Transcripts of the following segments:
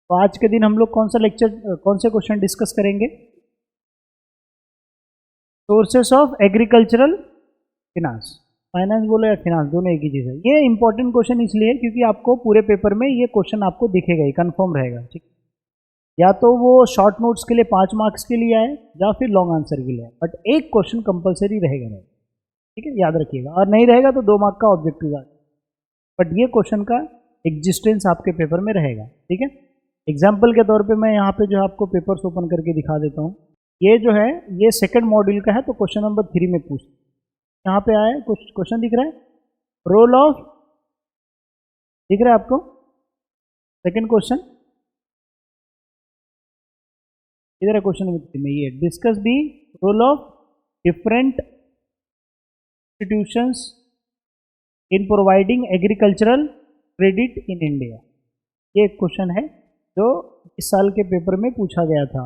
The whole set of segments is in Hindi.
तो आज के दिन हम लोग कौन से क्वेश्चन डिस्कस करेंगे? Sources of agricultural finance. Finance बोलो या फिनांस, दोनों एक ही चीज़ है। ये इंपॉर्टेंट क्वेश्चन इसलिए है क्योंकि आपको पूरे पेपर में ये क्वेश्चन आपको दिखेगा ही, कंफर्म रहेगा। ठीक, या तो वो शॉर्ट नोट्स के लिए 5 मार्क्स के लिए आए या फिर लॉन्ग आंसर के लिए, बट एक क्वेश्चन कंपलसरी रहेगा। ठीक है, याद रखिएगा। और नहीं रहेगा तो 2 मार्क का ऑब्जेक्टिव आएगा, बट ये क्वेश्चन का एग्जिस्टेंस आपके पेपर में रहेगा। ठीक है, एग्जाम्पल के तौर पे मैं यहाँ पे जो है आपको पेपर्स ओपन करके दिखा देता हूँ। ये जो है ये सेकंड मॉड्यूल का है, तो क्वेश्चन नंबर 3 में पूछ, यहाँ पे आया कुछ क्वेश्चन दिख रहा है, रोल ऑफ, दिख रहा है आपको सेकंड क्वेश्चन, इधर है क्वेश्चन नंबर 3 में। ये discuss the role of different institutions in providing agricultural credit in India. ये एक क्वेश्चन है जो इस साल के पेपर में पूछा गया था।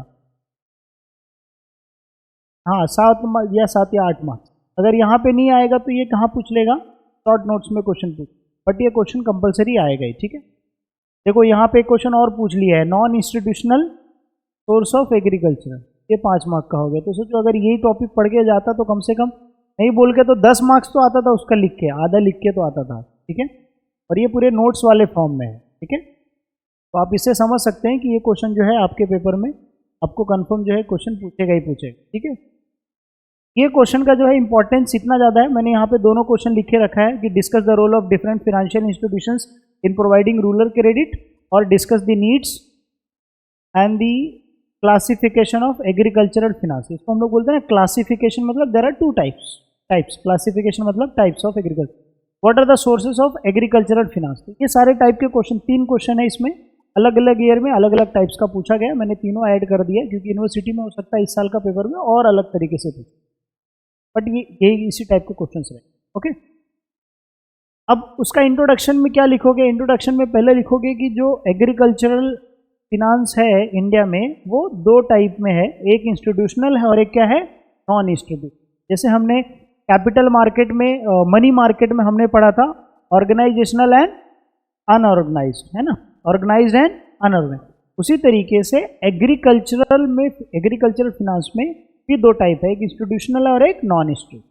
हाँ, 7 या 8 मार्क्स। अगर यहाँ पे नहीं आएगा तो ये कहाँ पूछ लेगा? शॉर्ट नोट्स में क्वेश्चन पूछ, बट ये क्वेश्चन कंपलसरी आएगा ही। ठीक है, देखो यहाँ पे एक क्वेश्चन और पूछ लिया है, non institutional source of agriculture, ये 5 मार्क का हो गया। तो सोचो अगर यही टॉपिक पढ़ के जाता तो कम से कम नहीं बोल के तो 10 मार्क्स तो आता था उसका, लिख के आधा लिख के तो आता था। ठीक है, और ये पूरे नोट्स वाले फॉर्म में है। ठीक है, तो आप इससे समझ सकते हैं कि ये क्वेश्चन जो है आपके पेपर में आपको कंफर्म जो है क्वेश्चन पूछेगा ही पूछेगा। ठीक है, ये क्वेश्चन का जो है इंपॉर्टेंस इतना ज़्यादा है, मैंने यहाँ पे दोनों क्वेश्चन लिखे रखा है कि discuss the role of different financial institutions in providing rural credit, और discuss the needs and the classification of agricultural finance. इसको हम लोग बोलते हैं क्लासिफिकेशन, मतलब देयर आर 2 टाइप्स। क्लासिफिकेशन मतलब types of agriculture. What are the sources of agricultural finance. ये सारे टाइप के क्वेश्चन, 3 क्वेश्चन है इसमें, अलग अलग ईयर में अलग अलग टाइप्स का पूछा गया। मैंने तीनों ऐड कर दिया क्योंकि यूनिवर्सिटी में हो सकता है इस साल का पेपर में और अलग तरीके से पूछे, बट ये इसी टाइप के क्वेश्चन रहे। ओके, अब उसका इंट्रोडक्शन में क्या लिखोगे? इंट्रोडक्शन में पहले लिखोगे कि जो एग्रीकल्चरल फिनांस है इंडिया में वो 2 टाइप में है, एक इंस्टीट्यूशनल है और एक क्या है? Non institutional. जैसे हमने कैपिटल मार्केट में, मनी मार्केट में हमने पढ़ा था ऑर्गेनाइजेशनल एंड अनऑर्गेनाइज्ड, है ना, ऑर्गेनाइज्ड एंड अनऑर्गेनाइज्ड। उसी तरीके से एग्रीकल्चरल फिनांस में भी 2 टाइप है, एक इंस्टीट्यूशनल और एक नॉन इंस्टीट्यूशनल।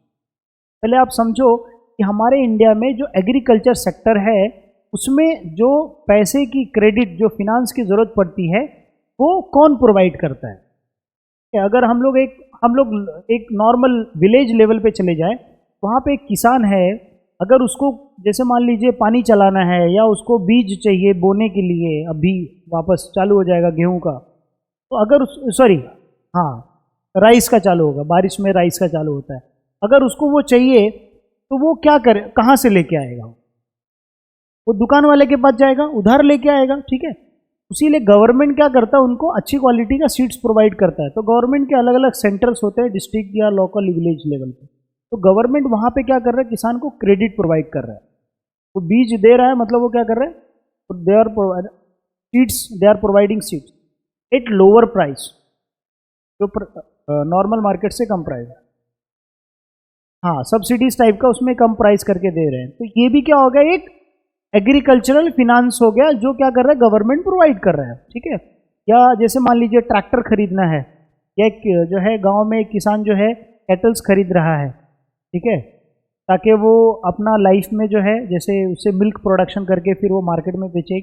पहले आप समझो कि हमारे इंडिया में जो एग्रीकल्चर सेक्टर है उसमें जो पैसे की क्रेडिट, जो फिनांस की ज़रूरत पड़ती है वो कौन प्रोवाइड करता है? अगर हम लोग एक नॉर्मल विलेज लेवल पे चले जाए, वहाँ पे एक किसान है, अगर उसको जैसे मान लीजिए पानी चलाना है या उसको बीज चाहिए बोने के लिए, अभी वापस चालू हो जाएगा गेहूं का, तो अगर राइस का चालू होगा, बारिश में राइस का चालू होता है, अगर उसको वो चाहिए तो वो क्या करे, कहाँ से लेके आएगा? वो दुकान वाले के पास जाएगा, उधार लेके आएगा। ठीक है, उसीलिए गवर्नमेंट क्या करता है, उनको अच्छी क्वालिटी का सीड्स प्रोवाइड करता है। तो गवर्नमेंट के अलग अलग सेंटर्स होते हैं डिस्ट्रिक्ट या लोकल विलेज लेवल पे, तो गवर्नमेंट वहाँ पे क्या कर रहा है, किसान को क्रेडिट प्रोवाइड कर रहा है। वो बीज दे रहा है, मतलब वो क्या कर रहा है, they are providing seeds at lower price, जो नॉर्मल मार्केट से कम प्राइस है। हाँ, सब्सिडीज टाइप का उसमें कम प्राइस करके दे रहे हैं। तो ये भी क्या हो गया, एक एग्रीकल्चरल फिनांस हो गया, जो क्या कर रहा है, गवर्नमेंट प्रोवाइड कर रहा है। ठीक है, या जैसे मान लीजिए ट्रैक्टर खरीदना है, या जो है गांव में एक किसान जो है कैटल्स खरीद रहा है, ठीक है, ताकि वो अपना लाइफ में जो है जैसे उससे मिल्क प्रोडक्शन करके फिर वो मार्केट में बेचे,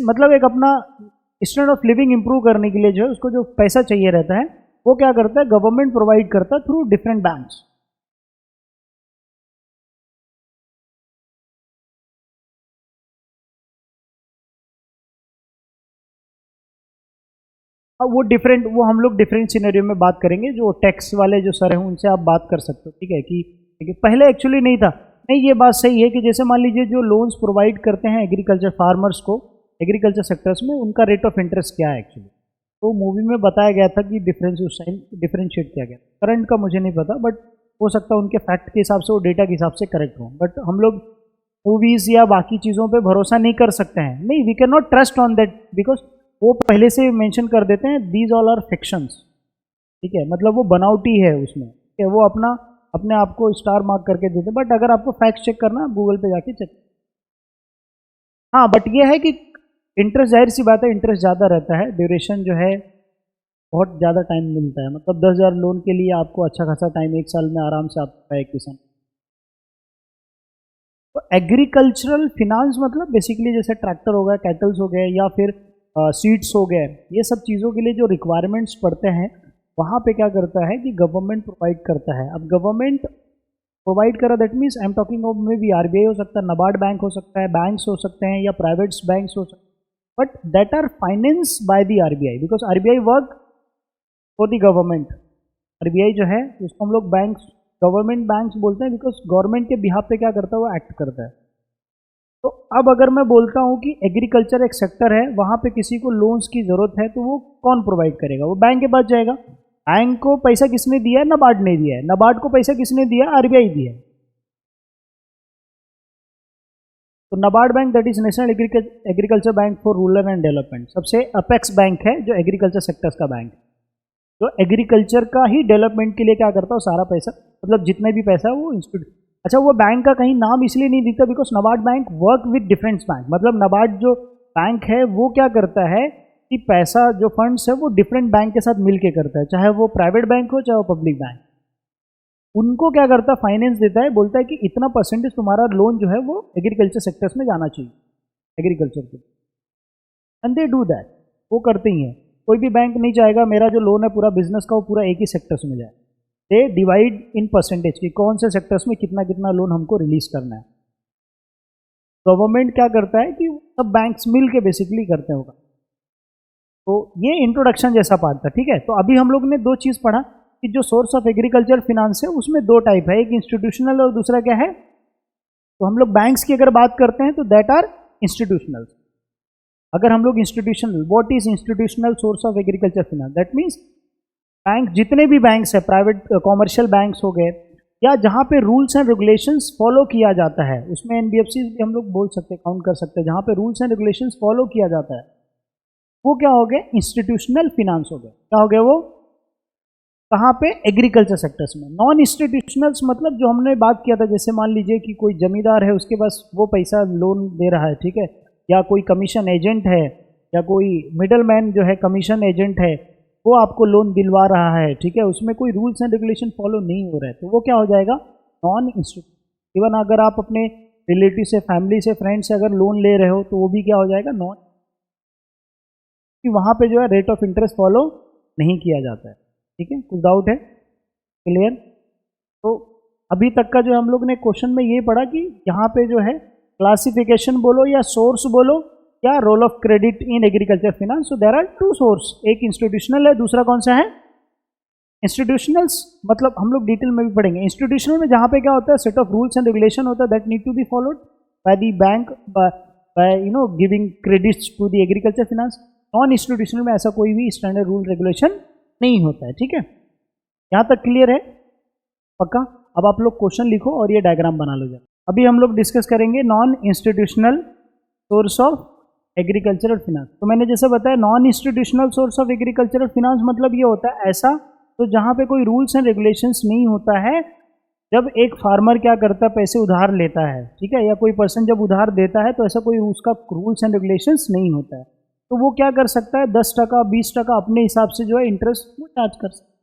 मतलब एक अपना स्टैंडर्ड ऑफ लिविंग इंप्रूव करने के लिए जो है उसको जो पैसा चाहिए रहता है वो क्या करता है, गवर्नमेंट प्रोवाइड करता है थ्रू डिफरेंट बैंक्स। अब वो हम लोग डिफरेंट सिनेरियो में बात करेंगे। जो टैक्स वाले जो सर हैं उनसे आप बात कर सकते हो। ठीक है, कि पहले एक्चुअली नहीं था। नहीं, ये बात सही है कि जैसे मान लीजिए जो लोन्स प्रोवाइड करते हैं एग्रीकल्चर फार्मर्स को, एग्रीकल्चर सेक्टर्स में, उनका रेट ऑफ इंटरेस्ट क्या है एक्चुअली, तो मूवी में बताया गया था कि डिफरेंशिएट किया गया। करंट का मुझे नहीं पता, बट हो सकता है उनके फैक्ट के हिसाब से, वो डेटा के हिसाब से करेक्ट हो, बट हम लोग मूवीज़ या बाकी चीज़ों पे भरोसा नहीं कर सकते हैं। नहीं, we can not trust on that, because वो पहले से मेंशन कर देते हैं दीज ऑल आर फिक्शंस। ठीक है, मतलब वो बनावटी है उसमें, ठीक है, वो अपने आप को स्टार मार्क करके देते हैं। बट अगर आपको फैक्ट चेक करना है, गूगल पे जाके चेक। हाँ, बट ये है कि इंटरेस्ट जाहिर सी बात है, इंटरेस्ट ज़्यादा रहता है, ड्यूरेशन जो है बहुत ज़्यादा टाइम मिलता है, मतलब 10,000 लोन के लिए आपको अच्छा खासा टाइम, 1 साल में आराम से आपका एक किसान। तो एग्रीकल्चरल फिनांस मतलब बेसिकली जैसे ट्रैक्टर हो गया, कैटल्स हो गए, या फिर सीड्स हो गए, ये सब चीज़ों के लिए जो रिक्वायरमेंट्स पड़ते हैं वहाँ पे क्या करता है कि गवर्नमेंट प्रोवाइड करता है। अब गवर्नमेंट प्रोवाइड करा, that means I am talking of में भी आरबीआई हो सकता है, नबार्ड बैंक हो सकता है, बैंक्स हो सकते हैं, या प्राइवेट बैंक्स हो सकते हैं, but that are finance by the RBI, because RBI work for the government. RBI जो है उसको हम लोग बैंक्स, गवर्नमेंट बैंक्स बोलते हैं, बिकॉज गवर्नमेंट के बिहाफ पे क्या करता है, वो एक्ट करता है। तो अब अगर मैं बोलता हूँ कि एग्रीकल्चर एक सेक्टर है, वहाँ पे किसी को लोन्स की ज़रूरत है, तो वो कौन प्रोवाइड करेगा? वो बैंक के पास जाएगा। बैंक को पैसा किसने दिया है? नबार्ड ने दिया है। नबार्ड को पैसा किसने दिया? आरबीआई दिया है। तो NABARD bank, that is national agriculture bank for rural and development, सबसे अपेक्स बैंक है जो एग्रीकल्चर सेक्टर्स का बैंक है, जो एग्रीकल्चर का ही डेवलपमेंट के लिए क्या करता है, सारा पैसा, मतलब जितने भी पैसा है वो इंस्टीट्यूट। अच्छा, वो बैंक का कहीं नाम इसलिए नहीं दिखता because NABARD bank work with different bank, मतलब नबार्ड जो बैंक है वो क्या करता है कि पैसा जो फंड्स है वो डिफरेंट बैंक के साथ मिलके करता है, चाहे वो प्राइवेट बैंक हो चाहे वो पब्लिक बैंक। उनको क्या करता है, फाइनेंस देता है, बोलता है कि इतना परसेंटेज तुम्हारा लोन जो है वो एग्रीकल्चर सेक्टर्स में जाना चाहिए, एग्रीकल्चर के, एंड दे डू दैट, वो करते ही हैं। कोई भी बैंक नहीं चाहेगा मेरा जो लोन है पूरा बिजनेस का वो पूरा एक ही सेक्टर्स में जाए। दे डिवाइड इन परसेंटेज की कौन से सेक्टर्स में कितना कितना लोन हमको रिलीज करना है। गवर्नमेंट क्या करता है कि सब बैंक्स मिल के बेसिकली करते होगा। तो ये इंट्रोडक्शन जैसा पार्ट था, ठीक है। तो अभी हम लोग ने दो चीज़ पढ़ा कि जो सोर्स ऑफ एग्रीकल्चर फिनांस है उसमें दो टाइप है, एक इंस्टीट्यूशनल और दूसरा क्या है। तो हम लोग बैंक्स की अगर बात करते हैं तो दैट आर इंस्टीट्यूशनल। अगर हम लोग institutional, what is institutional source of agriculture finance, that means bank, जितने भी बैंक्स है, प्राइवेट कॉमर्शियल बैंक्स हो गए, या जहाँ पे रूल्स एंड रेगुलेशंस फॉलो किया जाता है, उसमें एनबीएफसी भी हम लोग बोल सकते हैं, काउंट कर सकते हैं, जहाँ पे रूल्स एंड रेगुलेशंस फॉलो किया जाता है, वो क्या हो गए, इंस्टीट्यूशनल फिनांस हो गए। क्या हो गया वो, कहाँ पे, एग्रीकल्चर सेक्टर्स में। नॉन इंस्टीट्यूशनल्स मतलब जो हमने बात किया था, जैसे मान लीजिए कि कोई जमींदार है, उसके पास वो पैसा लोन दे रहा है, ठीक है, या कोई कमीशन एजेंट है, या कोई मिडल मैन जो है कमीशन एजेंट है, वो आपको लोन दिलवा रहा है, ठीक है, उसमें कोई रूल्स एंड रेगुलेशन फॉलो नहीं हो रहा है, तो वो क्या हो जाएगा, नॉन इंस्टीट्यूट। इवन अगर आप अपने रिलेटिव से, फैमिली से, फ्रेंड से अगर लोन ले रहे हो तो वो भी क्या हो जाएगा, नॉन, कि वहाँ पे जो है रेट ऑफ इंटरेस्ट फॉलो नहीं किया जाता है, ठीक है। कुछ डाउट है, क्लियर। तो अभी तक का जो हम लोग ने क्वेश्चन में ये पढ़ा कि यहाँ पे जो है क्लासिफिकेशन बोलो या सोर्स बोलो, क्या role of credit in agriculture finance. So there are two source, एक इंस्टीट्यूशनल है, दूसरा कौन सा है, इंस्टीट्यूशनल्स, मतलब हम लोग डिटेल में भी पढ़ेंगे। इंस्टीट्यूशनल में जहाँ पे क्या होता है, set of rules and regulation होता है that need to be followed by the bank, by giving credits to the agriculture finance. Non institutional में ऐसा कोई भी स्टैंडर्ड रूल रेगुलेशन नहीं होता है, ठीक है। यहाँ तक क्लियर है, पक्का। अब आप लोग क्वेश्चन लिखो और ये डायग्राम बना लो। अभी हम लोग डिस्कस करेंगे non institutional source of agricultural finance. तो मैंने जैसे बताया, non institutional source of agricultural finance मतलब ये होता है ऐसा, तो जहाँ पे कोई रूल्स एंड रेगुलेशंस नहीं होता है। जब एक फार्मर क्या करता है, पैसे उधार लेता है, ठीक है, या कोई पर्सन जब उधार देता है, तो ऐसा कोई उसका रूल्स एंड रेगुलेशंस नहीं होता है, तो वो क्या कर सकता है, 10%, 20% अपने हिसाब से जो है इंटरेस्ट वो चार्ज कर सकता है।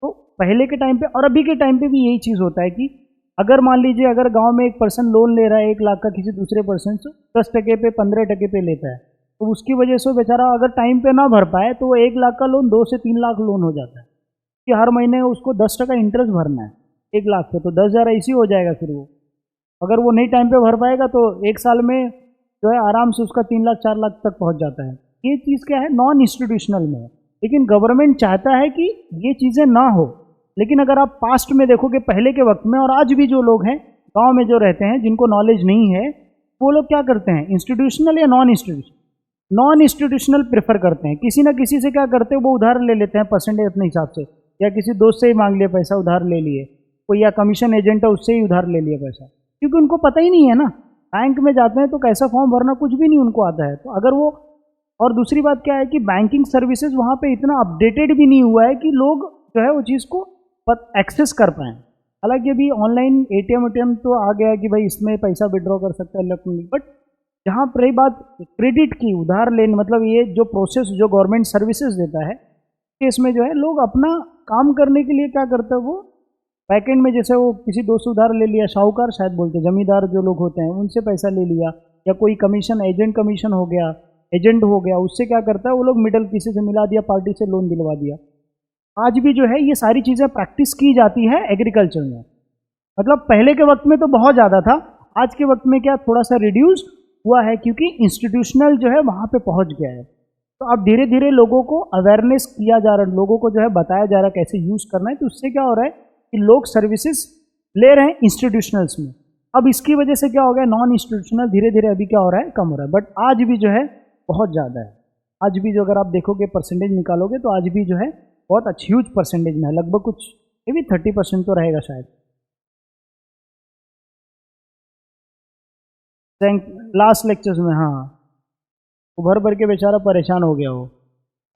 तो पहले के टाइम पे और अभी के टाइम पे भी यही चीज़ होता है कि अगर मान लीजिए अगर गांव में एक पर्सन लोन ले रहा है 1 लाख का किसी दूसरे पर्सन से, 10% पे, 15% पे लेता है, तो उसकी वजह से बेचारा अगर टाइम पे ना भर पाए तो वो 1 लाख का लोन 2 से 3 लाख लोन हो जाता है, कि हर महीने उसको 10% इंटरेस्ट भरना है 1 लाख पे, तो 10,000 ऐसी हो जाएगा। फिर वो अगर वो नहीं टाइम पे भर पाएगा तो 1 साल में जो है आराम से उसका 3 लाख 4 लाख तक पहुँच जाता है। ये चीज़ क्या है, नॉन इंस्टीट्यूशनल में है। लेकिन गवर्नमेंट चाहता है कि ये चीज़ें ना हो। लेकिन अगर आप पास्ट में देखोगे, पहले के वक्त में और आज भी जो लोग हैं गांव में जो रहते हैं, जिनको नॉलेज नहीं है, वो लोग क्या करते हैं, इंस्टीट्यूशनल या non institutional, non institutional prefer करते हैं। किसी ना किसी से क्या करते हैं, वो उधार ले लेते हैं परसेंटेज अपने हिसाब से, या किसी दोस्त से ही मांग लिया पैसा, उधार ले लिए, कोई या कमीशन एजेंट है उससे ही उधार ले लिया पैसा, क्योंकि उनको पता ही नहीं है ना। बैंक में जाते हैं तो कैसा फॉर्म भरना कुछ भी नहीं उनको आता है। तो अगर वो, और दूसरी बात क्या है कि बैंकिंग सर्विसेज वहाँ पे इतना अपडेटेड भी नहीं हुआ है कि लोग जो है वो चीज़ को एक्सेस कर पाएँ। हालांकि अभी ऑनलाइन एटीएम तो आ गया कि भाई इसमें पैसा विड्रॉ कर सकता है इलेक्ट्रॉनिक, बट जहाँ पर रही बात क्रेडिट की, उधार लेने, मतलब ये जो प्रोसेस जो गवर्नमेंट सर्विसेज देता है, इसमें जो है लोग अपना काम करने के लिए क्या करते हैं, वो बैकएंड में जैसे वो किसी दोस्त से उधार ले लिया, साहूकार शायद बोलते हैं, जमींदार जो लोग होते हैं उनसे पैसा ले लिया, या कोई कमीशन एजेंट कमीशन हो गया, एजेंट हो गया, उससे क्या करता है वो लोग मिडल किसी से मिला दिया, पार्टी से लोन दिलवा दिया। आज भी जो है ये सारी चीज़ें प्रैक्टिस की जाती है एग्रीकल्चर में। मतलब पहले के वक्त में तो बहुत ज़्यादा था, आज के वक्त में क्या थोड़ा सा रिड्यूस हुआ है, क्योंकि इंस्टीट्यूशनल जो है वहाँ पे पहुँच गया है। तो अब धीरे धीरे लोगों को अवेयरनेस किया जा रहा है, लोगों को जो है बताया जा रहा है कैसे यूज़ करना है। तो उससे क्या हो रहा है कि लोग सर्विसेज ले रहे हैं इंस्टीट्यूशनल्स में। अब इसकी वजह से क्या हो गया, नॉन इंस्टीट्यूशनल धीरे धीरे अभी क्या हो रहा है, कम हो रहा है। बट आज भी जो है बहुत ज़्यादा है। आज भी जो अगर आप देखोगे परसेंटेज निकालोगे तो आज भी जो है बहुत अच्छी ह्यूज परसेंटेज में है, लगभग कुछ ये भी 30% तो रहेगा शायद। लास्ट लेक्चर्स में, हाँ, वो भर भर के बेचारा परेशान हो गया वो।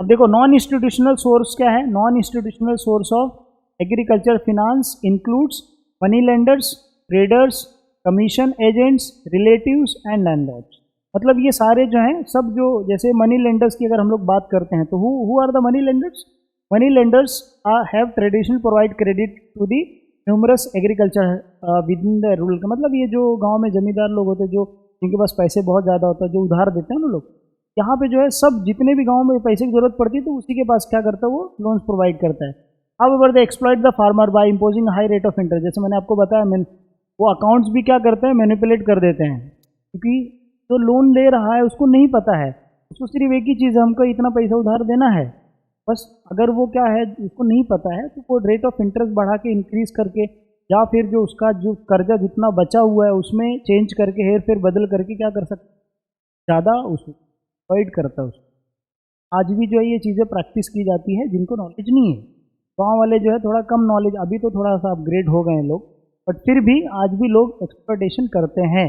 अब देखो नॉन इंस्टीट्यूशनल सोर्स क्या है, non institutional source of agriculture finance includes money lenders, traders, commission agents, relatives and landlords. मतलब ये सारे जो हैं सब, जो जैसे मनी लेंडर्स की अगर हम लोग बात करते हैं तो who are the money lenders? Money lenders have traditional provide credit to the numerous agriculture within the rural का। मतलब ये जो गांव में जमींदार लोग होते हैं, जो जिनके पास पैसे बहुत ज़्यादा होता है, जो उधार देते हैं ना लोग, यहाँ पे जो है सब जितने भी गांव में पैसे की जरूरत पड़ती है तो उसी के पास क्या करता है, वो लोन्स प्रोवाइड करता है। However they exploit the farmer by imposing high rate of interest. जैसे मैंने आपको बताया, वो अकाउंट्स भी क्या करते हैं, मैनिपुलेट कर देते हैं, क्योंकि जो लोन ले रहा है उसको नहीं पता है, उसको सिर्फ एक ही चीज़ है, हमको इतना पैसा उधार देना है बस। अगर वो क्या है उसको नहीं पता है तो वो रेट ऑफ इंटरेस्ट बढ़ा के इंक्रीज करके, या फिर जो उसका जो कर्जा जितना बचा हुआ है उसमें चेंज करके, हेर फेर बदल करके क्या कर सकते, ज़्यादा उसको प्रोवाइड करता है उसको। आज भी जो है ये चीज़ें प्रैक्टिस की जाती है जिनको नॉलेज नहीं है। गाँव वाले जो है थोड़ा कम नॉलेज, अभी तो थोड़ा सा अपग्रेड हो गए हैं लोग, बट फिर भी आज भी लोग एक्सप्लॉयटेशन करते हैं,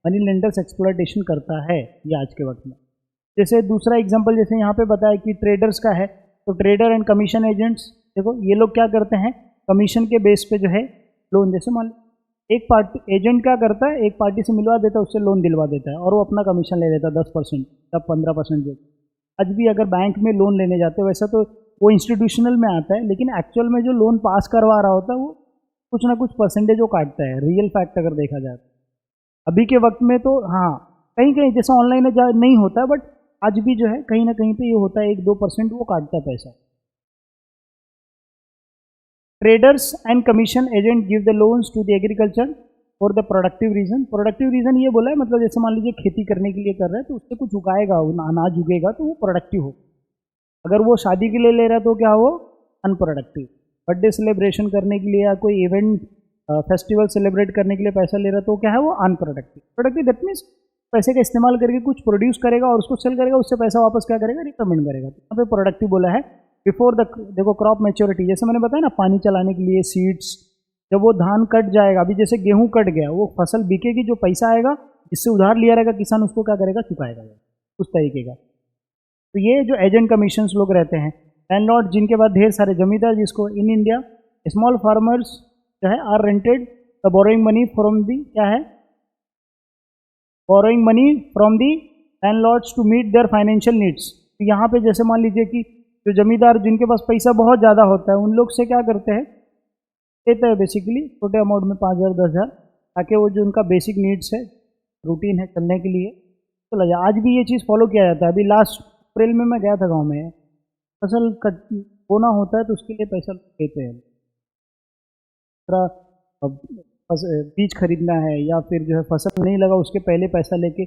मनी लेंडर्स एक्सप्लॉयटेशन करता है ये आज के वक्त में। जैसे दूसरा एग्जांपल जैसे यहाँ पे बताया कि ट्रेडर्स का है, तो ट्रेडर एंड कमीशन एजेंट्स, देखो ये लोग क्या करते हैं, कमीशन के बेस पे जो है लोन, जैसे मान एक पार्टी एजेंट क्या करता है, एक पार्टी से मिलवा देता है, उससे लोन दिलवा देता है और वो अपना कमीशन ले लेता है 10% या 15% जो। आज भी अगर बैंक में लोन लेने जाते हो, वैसा तो वो इंस्टीट्यूशनल में आता है, लेकिन एक्चुअल में जो लोन पास करवा रहा होता है वो कुछ ना कुछ परसेंटेज वो काटता है, रियल फैक्ट अगर देखा जाए। अभी के वक्त में तो हाँ, कहीं कहीं जैसा ऑनलाइन नहीं होता है, बट आज भी जो है कहीं ना कहीं पे ये होता है, 1-2% वो काटता है पैसा। Traders and commission agent give the loans to the agriculture for the productive reason. Productive reason ये बोला है, मतलब जैसे मान लीजिए खेती करने के लिए कर रहा है तो उससे कुछ उगाएगा, अनाज उगेगा तो वो प्रोडक्टिव हो। अगर वो शादी के लिए ले रहा है तो क्या हो, अनप्रोडक्टिव। बर्थडे सेलिब्रेशन करने के लिए या कोई इवेंट फेस्टिवल सेलिब्रेट करने के लिए पैसा ले रहा है तो क्या है, वो अनप्रोडक्टिव। प्रोडक्टिव दैट मीन्स पैसे का इस्तेमाल करके कुछ प्रोड्यूस करेगा और उसको सेल करेगा, उससे पैसा वापस क्या करेगा, रिकमेंड करेगा। तो यहाँ पे प्रोडक्टिव बोला है। बिफोर द, देखो क्रॉप मैच्योरिटी, जैसे मैंने बताया ना पानी चलाने के लिए सीड्स, जब वो धान कट जाएगा, अभी जैसे गेहूं कट गया, वो फसल बिकेगी, जो पैसा आएगा जिससे उधार लिया रहेगा किसान, उसको क्या करेगा, चुकाएगा उस तरीके का। तो ये जो एजेंट कमीशन लोग रहते हैं, लैंडलॉर्ड जिनके बाद ढेर सारे जमींदार, जिसको इन इंडिया स्मॉल फार्मर्स जो है are rented the borrowing money from the, क्या है, borrowing money from the landlords to meet their financial needs. तो यहाँ पे जैसे मान लीजिए कि जो जमींदार जिनके पास पैसा बहुत ज़्यादा होता है, उन लोग से क्या करते हैं, देते हैं बेसिकली छोटे अमाउंट में 5,000 10,000, ताकि वो जो उनका बेसिक नीड्स है, रूटीन है चलने के लिए चला जाए। आज भी ये चीज़ फॉलो किया जाता है। अभी लास्ट अप्रैल में मैं गया था गाँव में, फसल बोना होता है तो उसके लिए पैसा देते हैं, बीज खरीदना है या फिर जो है फसल नहीं लगा उसके पहले पैसा लेके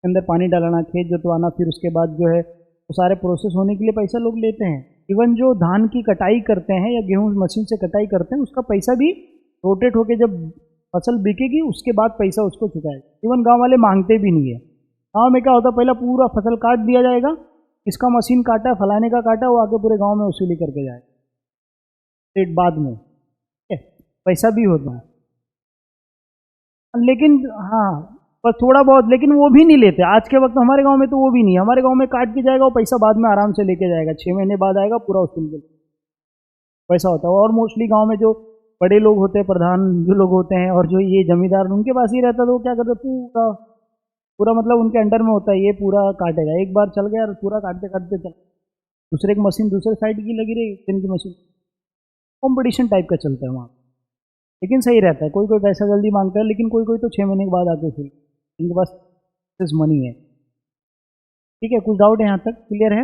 अंदर पानी डालना, खेत जोतवाना, फिर उसके बाद जो है वो सारे प्रोसेस होने के लिए पैसा लोग लेते हैं। इवन जो धान की कटाई करते हैं या गेहूं मशीन से कटाई करते हैं, उसका पैसा भी रोटेट होके जब फसल बिकेगी उसके बाद पैसा उसको चुकाएगा। इवन गांव वाले मांगते भी नहीं है। गांव में क्या होता है, पहला पूरा फसल काट दिया जाएगा, इसका मशीन काटा, फलाने का काटा, वो आगे पूरे गाँव में वसूली करके जाएगा, फिर बाद में पैसा भी होता है। लेकिन हाँ, बस थोड़ा बहुत, लेकिन वो भी नहीं लेते आज के वक्त हमारे गांव में, तो वो भी नहीं। हमारे गांव में काट के जाएगा, वो पैसा बाद में आराम से लेके जाएगा, 6 महीने बाद आएगा, पूरा वसूल के पैसा होता है। और मोस्टली गांव में जो बड़े लोग होते हैं, प्रधान जो लोग होते हैं और जो ये जमींदार, उनके पास ही रहता है, तो वो क्या करते हैं, पूरा पूरा मतलब उनके अंडर में होता है, ये पूरा काटेगा, एक बार चल गया और पूरा काटते काटते चल, दूसरे की मशीन दूसरे साइड की लगी रही, इनकी मशीन, कॉम्पिटिशन टाइप का चलता है वहाँ। लेकिन सही रहता है, कोई कोई पैसा जल्दी मांगता है, लेकिन कोई कोई तो 6 महीने के बाद आके फिर इनके पास मनी है। ठीक है, कुछ डाउट है यहाँ तक क्लियर है?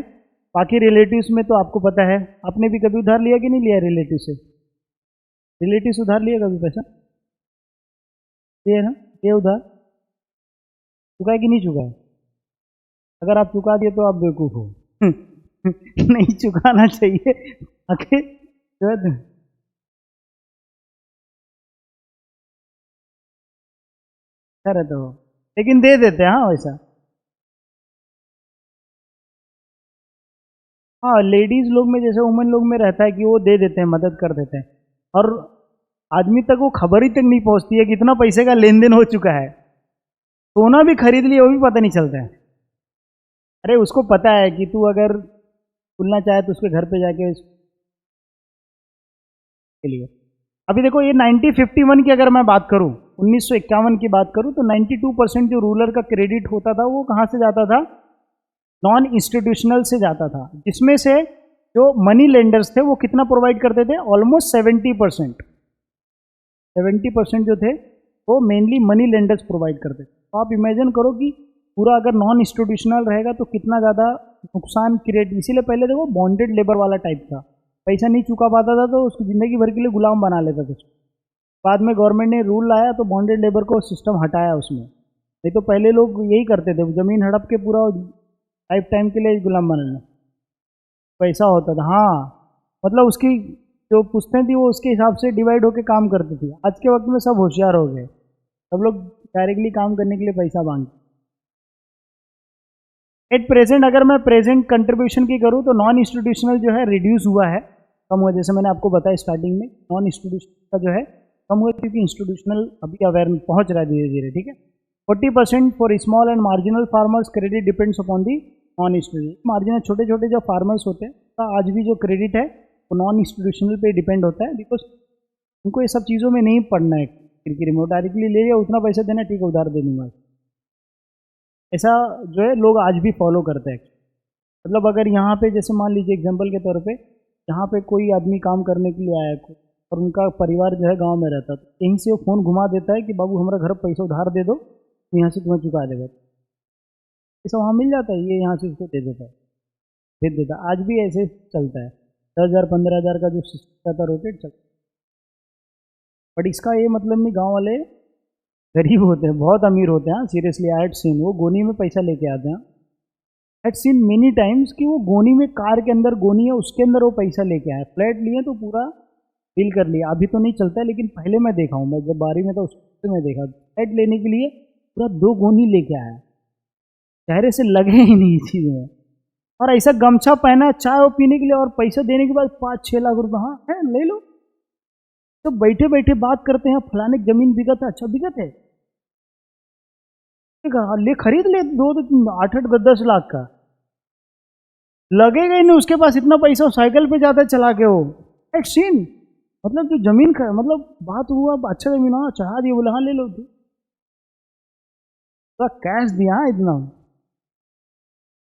बाकी रिलेटिव्स में तो आपको पता है, आपने भी कभी उधार लिया कि नहीं लिया रिलेटिव से? रिलेटिव से उधार लिया कभी पैसा? लिया ना? ये उधार चुका है कि नहीं चुका है? अगर आप चुका दिए तो आप बेवकूफ हो। नहीं चुकाना चाहिए। आखिर जो है रहता हो, लेकिन दे देते हैं, हाँ वैसा। हाँ, लेडीज लोग में जैसे वुमेन लोग में रहता है कि वो दे देते हैं, मदद कर देते हैं, और आदमी तक वो खबर ही तक नहीं पहुंचती है कि इतना पैसे का लेन देन हो चुका है। सोना भी खरीद लिया वो भी पता नहीं चलता है। अरे उसको पता है कि तू अगर खुलना चाहे तो उसके घर पे जाके के लिए। अभी देखो ये 1951 की अगर मैं बात करूं, 1951 की बात करूं, तो 92% जो रूरल का क्रेडिट होता था वो कहां से जाता था? नॉन इंस्टीट्यूशनल से जाता था, जिसमें से जो मनी लेंडर्स थे वो कितना प्रोवाइड करते थे? ऑलमोस्ट 70%। 70% जो थे वो मेनली मनी लेंडर्स प्रोवाइड करते थे। तो आप इमेजिन करो कि पूरा अगर नॉन इंस्टीट्यूशनल रहेगा तो कितना ज़्यादा नुकसान क्रिएट। इसीलिए पहले देखो बॉन्डेड लेबर वाला टाइप था, पैसा नहीं चुका पाता था तो उसको ज़िंदगी भर के लिए गुलाम बना लेता था। बाद में गवर्नमेंट ने रूल लाया तो बॉन्डेड लेबर को सिस्टम हटाया उसमें। नहीं तो पहले लोग यही करते थे, ज़मीन हड़प के पूरा लाइफ टाइम के लिए गुलाम बनाना, पैसा होता था। हाँ, मतलब उसकी जो पुश्तें थी वो उसके हिसाब से डिवाइड होकर काम करती थी। आज के वक्त में सब होशियार हो गए, सब लोग डायरेक्टली काम करने के लिए पैसा मांगते। एट प्रेजेंट अगर मैं प्रेजेंट कंट्रीब्यूशन की करूँ तो नॉन इंस्टीट्यूशनल जो है रिड्यूस हुआ है, कम हुआ, जैसे मैंने आपको बताया स्टार्टिंग में, नॉन इंस्टीट्यूशनल का जो है कम हुआ क्योंकि इंस्टीट्यूशनल अभी अवेयर पहुंच रहा है धीरे धीरे। ठीक है, 40% for small and marginal farmers credit depends upon the non institutional. Marginal छोटे छोटे जो फार्मर्स होते हैं का आज भी जो क्रेडिट है वो नॉन इंस्टीट्यूशनल पे डिपेंड होता है, बिकॉज उनको ये सब चीज़ों में नहीं पढ़ना है। क्रिकेट में डायरेक्टली ले लिया, उतना पैसा देना, ठीक है उधार दे दूंगा, ऐसा जो है लोग आज भी फॉलो करते हैं। मतलब अगर यहाँ पे जैसे मान लीजिए एग्जांपल के तौर पे, यहाँ पे कोई आदमी काम करने के लिए आया है और उनका परिवार जो है गांव में रहता है, तो कहीं से वो फ़ोन घुमा देता है कि बाबू हमारा घर पैसा उधार दे दो, तो यहाँ से तुम्हें चुका देगा, ऐसा वहाँ मिल जाता है, ये यहाँ से उसको दे देता है, भेज देता है। आज भी ऐसे चलता है, 10,000 15,000 का जो सिस्टम रहता है रोटेट चलता है। बट इसका ये मतलब नहीं गाँव वाले गरीब होते हैं, बहुत अमीर होते हैं। सीरियसली आई हैड सीन, वो गोनी में पैसा लेके आते हैं। हैड सीन मेनी टाइम्स कि वो गोनी में, कार के अंदर गोनी है उसके अंदर वो पैसा लेके आए, फ्लैट लिए तो पूरा डील कर लिया। अभी तो नहीं चलता है, लेकिन पहले मैं देखा हूँ, मैं जब 12वीं में था उससे मैं देखा, फ्लैट लेने के लिए पूरा 2 गोनी लेके आया, चेहरे से लगे ही नहीं इस चीज़ में, और ऐसा गमछा पहना चाय वो पीने के लिए, और पैसा देने के बाद 5-6 लाख रुपये, हाँ है ले लो। तो बैठे बैठे बात करते हैं, फलाने जमीन बिकत है, अच्छा बिकत है, ले खरीद ले, 8-8 10-10 लाख का लगेगा ही नहीं, उसके पास इतना पैसा, साइकिल पे जाता है चला के वो। एट सीन, मतलब जो जमीन का मतलब बात हुआ, अच्छा जमीन हाँ चढ़ा दिया, बोले हाँ ले लो, तो कैश दिया इतना,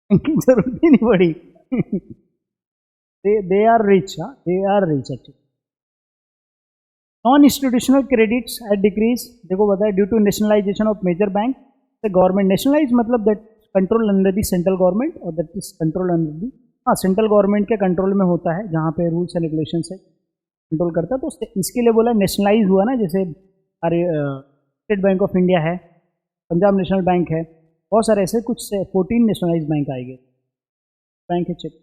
इनकी जरूरत ही नहीं पड़ी। They are rich, they are rich actually. Non institutional credits at decrease, देखो बताया due to nationalization of major bank, the government nationalize मतलब that control under the central government, और that is control under the, हाँ सेंट्रल गवर्नमेंट के कंट्रोल में होता है, जहाँ पे रूल्स एंड रेगुलेशन से कंट्रोल करता है। तो इसके लिए बोला नेशनलाइज हुआ ना, जैसे अरे स्टेट बैंक ऑफ इंडिया है, पंजाब नेशनल बैंक है, बहुत सारे ऐसे कुछ 14 नेशनलाइज बैंक आएंगे, बैंक है चेक।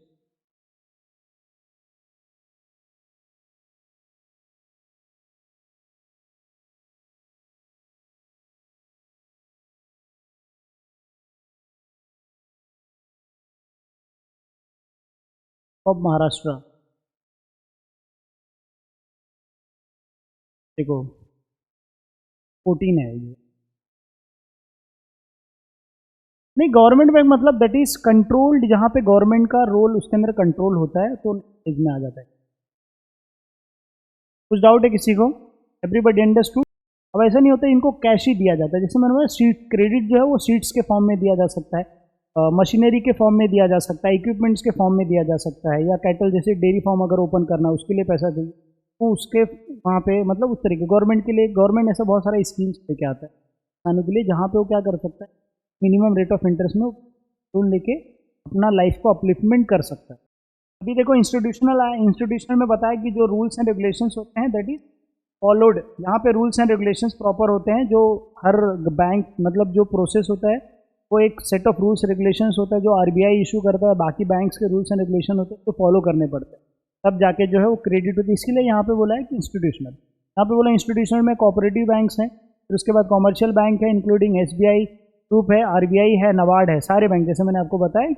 अब महाराष्ट्र देखो 14 है ये, नहीं गवर्नमेंट बैंक मतलब दैट इज कंट्रोल्ड, जहाँ पे गवर्नमेंट का रोल उसके अंदर कंट्रोल होता है तो इसमें आ जाता है। कुछ डाउट है किसी को? Everybody understood? अब ऐसा नहीं होता, इनको कैश ही दिया जाता है। जैसे मैंने बोला सीट क्रेडिट जो है वो सीट्स के फॉर्म में दिया जा सकता है, मशीनरी के फॉर्म में दिया जा सकता है, इक्विपमेंट्स के फॉर्म में दिया जा सकता है, या कैटल जैसे डेयरी फार्म अगर ओपन करना है उसके लिए पैसा चाहिए तो उसके वहाँ पे मतलब उस तरीके गवर्नमेंट के लिए, गवर्नमेंट ऐसा बहुत सारा स्कीम्स लेके आता है किसानों के लिए, जहाँ पे वो क्या कर सकता है मिनिमम रेट ऑफ इंटरेस्ट में लोन लेके अपना लाइफ को अपलिफ्टमेंट कर सकता है। अभी देखो इंस्टीट्यूशनल में बताया कि जो रूल्स एंड रेगुलेशंस होते हैं दैट इज फॉलोड। यहाँ पे रूल्स एंड रेगुलेशंस प्रॉपर होते हैं, जो हर बैंक मतलब जो प्रोसेस होता है वो एक सेट ऑफ रूल्स रेगुलेशंस होता है जो आरबीआई इशू करता है, बाकी बैंक्स के रूल्स एंड रेगुलेशन होते हैं तो फॉलो करने पड़ते हैं, तब जाके जो है वो क्रेडिट होती है। इसके लिए यहाँ पे बोला है कि इंस्टीट्यूशनल, यहाँ पे बोला इंस्टीट्यूशनल में कोऑपरेटिव बैंक्स हैं, फिर उसके बाद कॉमर्शियल बैंक है इंक्लूडिंग एसबीआई ग्रुप है, आरबीआई है, नबार्ड है, सारे बैंक जैसे मैंने आपको बताया।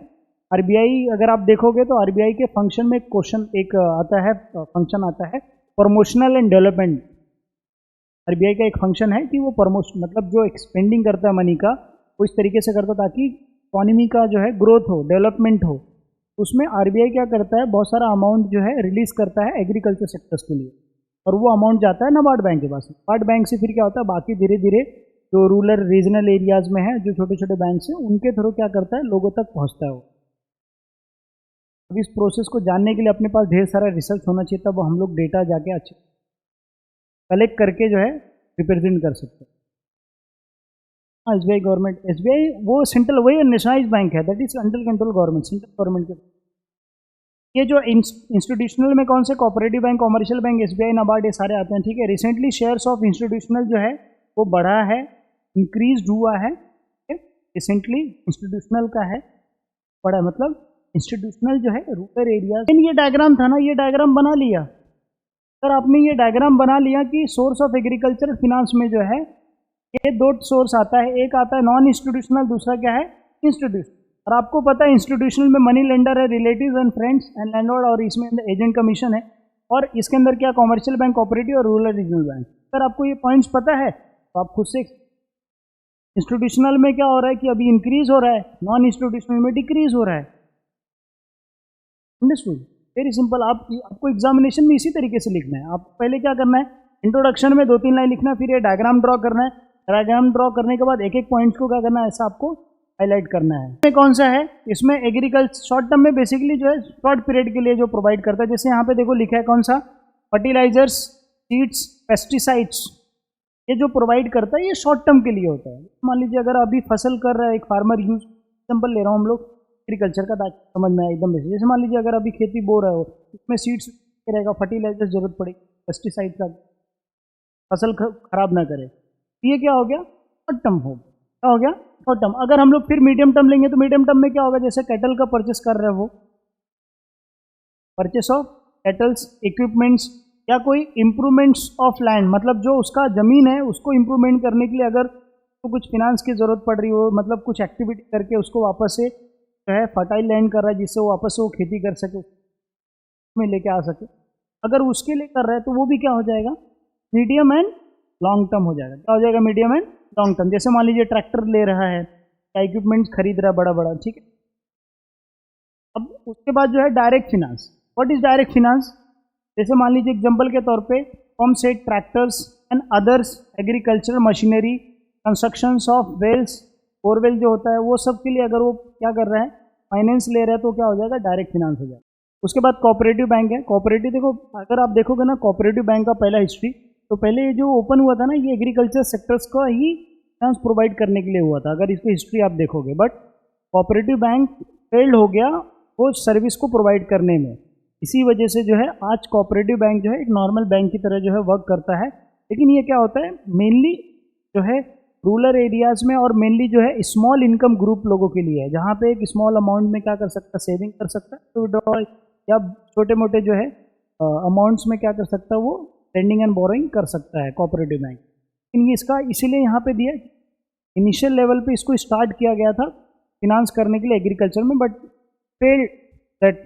आरबीआई अगर आप देखोगे तो आरबीआई के फंक्शन में क्वेश्चन एक आता है, फंक्शन आता है प्रमोशनल एंड डेवलपमेंट। आरबीआई का एक फंक्शन है कि वो प्रमोशन मतलब जो एक्सपेंडिंग करता है मनी का वो इस तरीके से करता ताकि इकोनॉमी का जो है ग्रोथ हो, डेवलपमेंट हो। उसमें आरबीआई क्या करता है, बहुत सारा अमाउंट जो है रिलीज करता है एग्रीकल्चर सेक्टर्स के लिए, और वो अमाउंट जाता है नबार्ड बैंक के पास। नबार्ड बैंक से फिर क्या होता है, बाकी धीरे धीरे जो रूरल रीजनल एरियाज में है जो छोटे छोटे बैंक हैं उनके थ्रू क्या करता है लोगों तक पहुँचता है वो। अब इस प्रोसेस को जानने के लिए अपने पास ढेर सारा रिसर्च होना चाहिए, तब हम लोग डेटा जाके अच्छे कलेक्ट करके जो है रिप्रेजेंट कर सकते हैं। एसबीआई गवर्नमेंट, एसबीआई वो सेंट्रल वही नेशनलाइज बैंक है, that is under control government, central government के। ये जो इंस्टीट्यूशनल में कौन से cooperative bank, commercial bank, SBI, NABARD ये सारे आते हैं, ठीक है। रिसेंटली शेयर्स ऑफ इंस्टीट्यूशनल जो है वो बढ़ा है, इंक्रीज हुआ है, रिसेंटली इंस्टीट्यूशनल का है बढ़ा, मतलब इंस्टीट्यूशनल जो है रूरल एरिया। ये डायग्राम था ना, ये डायग्राम बना लिया सर आपने, ये डायग्राम बना लिया कि सोर्स ऑफ एग्रीकल्चर फिनांस में जो है ये दो सोर्स आता है, एक आता है नॉन इंस्टीट्यूशनल, दूसरा क्या है इंस्टीट्यूशनल। और आपको पता है इंस्टीट्यूशनल में मनी लेंडर है, relatives and friends and landlord, और इसमें एजेंट कमीशन है, और इसके अंदर क्या कॉमर्शियल बैंक, कोऑपरेटिव और रूरल रीजनल बैंक। सर आपको ये पॉइंट्स पता है तो आप खुद से। इंस्टीट्यूशनल में क्या हो रहा है कि अभी इंक्रीज हो रहा है, नॉन इंस्टीट्यूशनल में डिक्रीज हो रहा है। Understood, very simple. आपको एग्जामिनेशन में इसी तरीके से लिखना है। आप पहले क्या करना है, इंट्रोडक्शन में 2-3 लाइन लिखना है, फिर ये डायग्राम ड्रॉ करना है, डायग्राम ड्रॉ करने के बाद एक एक पॉइंट्स को क्या करना है, ऐसा आपको हाईलाइट करना है। इसमें कौन सा है, इसमें एग्रीकल्चर शॉर्ट टर्म में बेसिकली जो है शॉर्ट पीरियड के लिए जो प्रोवाइड करता है, जैसे यहाँ पे देखो लिखा है कौन सा, फर्टिलाइजर्स, सीड्स, पेस्टिसाइड्स, ये जो प्रोवाइड करता है ये शॉर्ट टर्म के लिए होता है। मान लीजिए अगर अभी फसल कर रहा है एक फार्मर, यूज एग्जाम्पल ले रहा हूँ हम लोग एग्रीकल्चर का, ताकि समझ में आए एकदम बेसिक। जैसे मान लीजिए अगर अभी खेती बो रहा हो, इसमें सीड्स रहेगा, फर्टिलाइजर जरूरत पड़ेगी, पेस्टिसाइड का, फसल खराब ना करे, ये क्या हो गया शॉर्ट टर्म हो गया। क्या हो गया शॉर्ट टर्म। अगर हम लोग फिर मीडियम टर्म लेंगे तो मीडियम टर्म में क्या होगा, जैसे कैटल का परचेस कर रहे हो, परचेस ऑफ कैटल्स, इक्विपमेंट्स, या कोई इम्प्रूवमेंट्स ऑफ लैंड, मतलब जो उसका ज़मीन है उसको इम्प्रूवमेंट करने के लिए अगर तो कुछ फिनांस की ज़रूरत पड़ रही हो, मतलब कुछ एक्टिविटी करके उसको वापस से जो है फर्टाइल लैंड कर रहा है जिससे वो वापस से वो खेती कर सके, में लेके आ सके, अगर उसके लिए कर रहा है तो वो भी क्या हो जाएगा, मीडियम एंड लॉन्ग टर्म हो जाएगा। क्या हो जाएगा, मीडियम एंड लॉन्ग टर्म। जैसे मान लीजिए ट्रैक्टर ले रहा है या इक्विपमेंट्स खरीद रहा है बड़ा बड़ा, ठीक है। अब उसके बाद जो है direct finance. What is direct finance, जैसे मान लीजिए एग्जांपल के तौर पे from set tractors and others agricultural machinery, constructions of wells, borewell जो होता है वो सब के लिए अगर वो क्या कर रहा है फाइनेंस ले रहा है तो क्या हो जाएगा, डायरेक्ट फिनांस हो जाएगा। उसके बाद कोऑपरेटिव बैंक है। कोऑपरेटिव देखो अगर आप देखोगे ना कोऑपरेटिव बैंक का पहला हिस्ट्री, तो पहले ये जो ओपन हुआ था ना ये एग्रीकल्चर सेक्टर्स का ही फिनांस प्रोवाइड करने के लिए हुआ था, अगर इसकी हिस्ट्री आप देखोगे। बट कोऑपरेटिव बैंक फेल्ड हो गया वो सर्विस को प्रोवाइड करने में, इसी वजह से जो है आज कोऑपरेटिव बैंक जो है एक नॉर्मल बैंक की तरह जो है वर्क करता है। लेकिन ये क्या होता है मेनली जो है रूरल एरियाज में, और मेनली जो है स्मॉल इनकम ग्रुप लोगों के लिए है, जहाँ पे एक स्मॉल अमाउंट में क्या कर सकता है, सेविंग कर सकता है, विड्रॉ या छोटे मोटे जो है अमाउंट्स में क्या कर सकता है वो लेंडिंग एंड बोरोइंग कर सकता है कोऑपरेटिव बैंक। लेकिन इसका इसीलिए यहाँ पे दिया इनिशियल लेवल पे इसको स्टार्ट किया गया था फिनांस करने के लिए एग्रीकल्चर में, बट फेल्ड दैट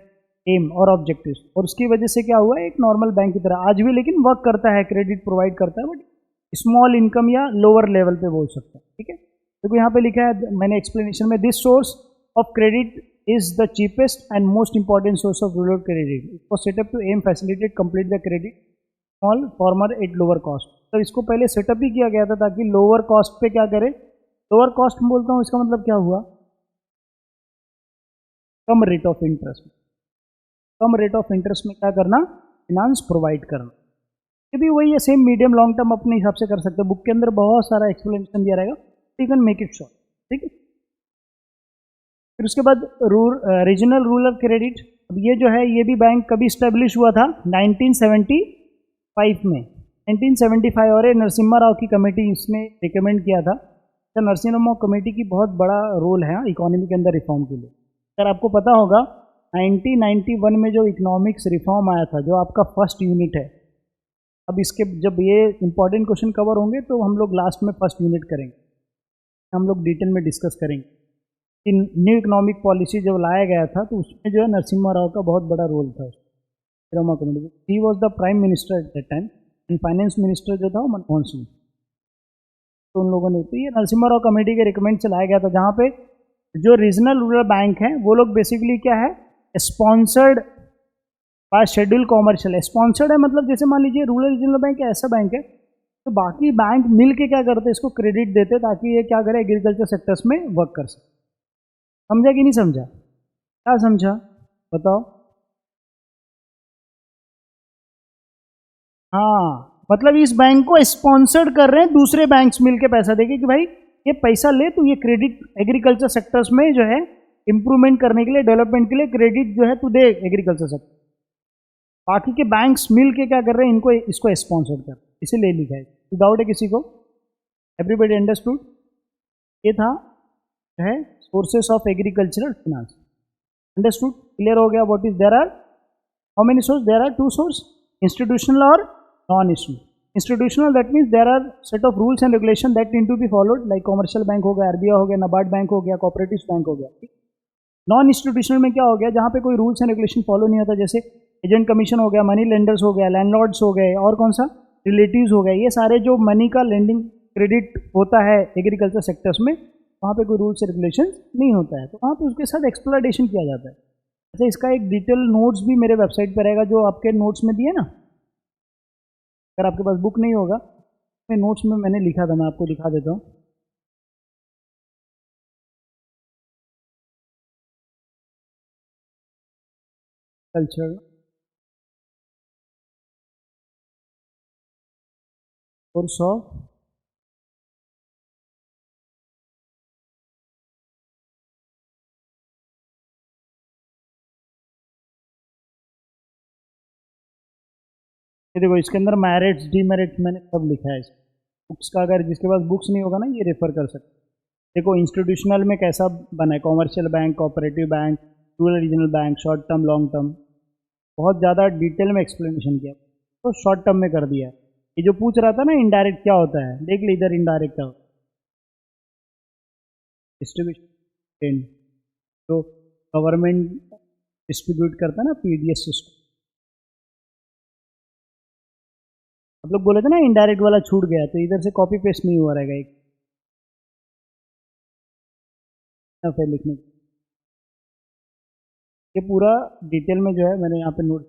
एम और ऑब्जेक्टिव्स, और उसकी वजह से क्या हुआ एक नॉर्मल बैंक की तरह आज भी लेकिन वर्क करता है, क्रेडिट प्रोवाइड करता है, बट स्मॉल इनकम या लोअर लेवल पे बोल सकते हैं। ठीक है, देखो यहाँ पे लिखा है मैंने एक्सप्लेनेशन में, this source of credit is the cheapest and most important source of rural credit, it was set up to aim facilitate complete the credit small farmer at lower cost. तो इसको पहले सेटअप ही किया गया था ताकि लोअर कॉस्ट पे क्या करे, लोअर कॉस्ट बोलता हूँ इसका मतलब क्या हुआ, कम रेट ऑफ इंटरेस्ट, कम रेट ऑफ इंटरेस्ट में क्या करना, फिनांस प्रोवाइड करना। ये भी वही है, सेम मीडियम लॉन्ग टर्म अपने हिसाब से कर सकते हैं, बुक के अंदर बहुत सारा एक्सप्लेनेशन दिया रहेगा, you can make it short, ठीक है। फिर उसके बाद रीजनल रूरल क्रेडिट, अब ये जो है ये भी बैंक कभी स्टेब्लिश हुआ था 1975 में, 1975, और ये नरसिम्हा राव की कमेटी इसने रिकमेंड किया था। तो नरसिम्हा राव कमेटी की बहुत बड़ा रोल है इकोनॉमी के अंदर रिफॉर्म के लिए। अगर आपको पता होगा 1991 में जो इकोनॉमिक्स रिफॉर्म आया था, जो आपका फर्स्ट यूनिट है, अब इसके जब ये इंपॉर्टेंट क्वेश्चन कवर होंगे तो हम लोग लास्ट में फर्स्ट यूनिट करेंगे, हम लोग डिटेल में डिस्कस करेंगे कि न्यू इकोनॉमिक पॉलिसी जब लाया गया था तो उसमें जो है नरसिम्हा राव का बहुत बड़ा रोल था। Narasimha committee, he was the prime minister at that time and finance minister जो था वो मनमोहन सिंह, तो उन लोगों ने, तो ये नरसिम्हा राव कमेटी के रिकमेंड से लाया गया था, जहाँ पे जो रीजनल रूरल बैंक हैं वो लोग बेसिकली क्या है, sponsored by schedule commercial. Sponsored है मतलब जैसे मान लीजिए रूरल रीजनल बैंक ऐसा बैंक है तो बाकी बैंक मिल के क्या करते हैं, इसको क्रेडिट देते ताकि ये क्या करे, एग्रीकल्चर सेक्टर्स में वर्क कर सके। समझा कि नहीं समझा, क्या समझा बताओ। हाँ, मतलब इस बैंक को स्पॉन्सर्ड कर रहे हैं दूसरे बैंक्स मिलके पैसा देके कि भाई ये पैसा ले, तू ये क्रेडिट एग्रीकल्चर सेक्टर्स में जो है इंप्रूवमेंट करने के लिए, डेवलपमेंट के लिए क्रेडिट जो है तू दे एग्रीकल्चर सेक्टर। बाकी के बैंक्स मिल के क्या कर रहे हैं, इनको इसको स्पॉन्सर्ड कर, इसीलिए लिखा है। तो डाउट है किसी को, एवरीबडी अंडरस्टूड। ये था है sources of agricultural finance, understood, clear हो गया। What is, there are how many source, there are two source, institutional और non institutional. That means there are set of rules and regulation that need to be followed, like commercial bank हो गया, आरबीआई हो गया, नाबार्ड बैंक हो गया, कोऑपरेटिव बैंक हो गया। नॉन इंस्टीट्यूशनल में क्या हो गया, जहाँ पे कोई रूल्स एंड रेगुलेशन फॉलो नहीं होता, जैसे एजेंट कमीशन हो गया, मनी लेंडर्स हो गया, लैंडलॉर्ड्स हो गए, और कौन सा, रिलेटिव्स हो गए, ये सारे जो मनी का लेंडिंग क्रेडिट होता है एग्रीकल्चर सेक्टर्स में, वहाँ पे कोई रूल्स रेगुलेशन नहीं होता है, तो वहाँ पे उसके साथ एक्सप्लोरेशन किया जाता है। अच्छा, इसका एक डिटेल नोट्स भी मेरे वेबसाइट पर रहेगा, जो आपके नोट्स में दिए ना, अगर आपके पास बुक नहीं होगा, मैं नोट्स में मैंने लिखा था, मैं आपको दिखा देता हूँ। कल्चर कोर्स ऑफ ये देखो, इसके अंदर मेरिट्स डीमेरिट्स मैंने सब लिखा है। बुक्स का अगर जिसके पास बुक्स नहीं होगा ना, ये रेफर कर सकते। देखो इंस्टीट्यूशनल में कैसा बना है, commercial bank, cooperative bank, rural regional bank, short term, long term, बहुत ज़्यादा डिटेल में एक्सप्लेनेशन किया, तो शॉर्ट टर्म में कर दिया। ये जो पूछ रहा था ना इनडायरेक्ट क्या होता है, देख ली इधर इनडायरेक्ट क्या होता है, डिस्ट्रीब्यूशन, जो गवर्नमेंट डिस्ट्रीब्यूट करता है ना, पीडीएस सिस्टम। आप लोग बोले थे ना इनडायरेक्ट वाला छूट गया, तो इधर से कॉपी पेस्ट नहीं हुआ रहेगा, एक फिर लिखने, ये पूरा डिटेल में जो है मैंने यहाँ पे नोट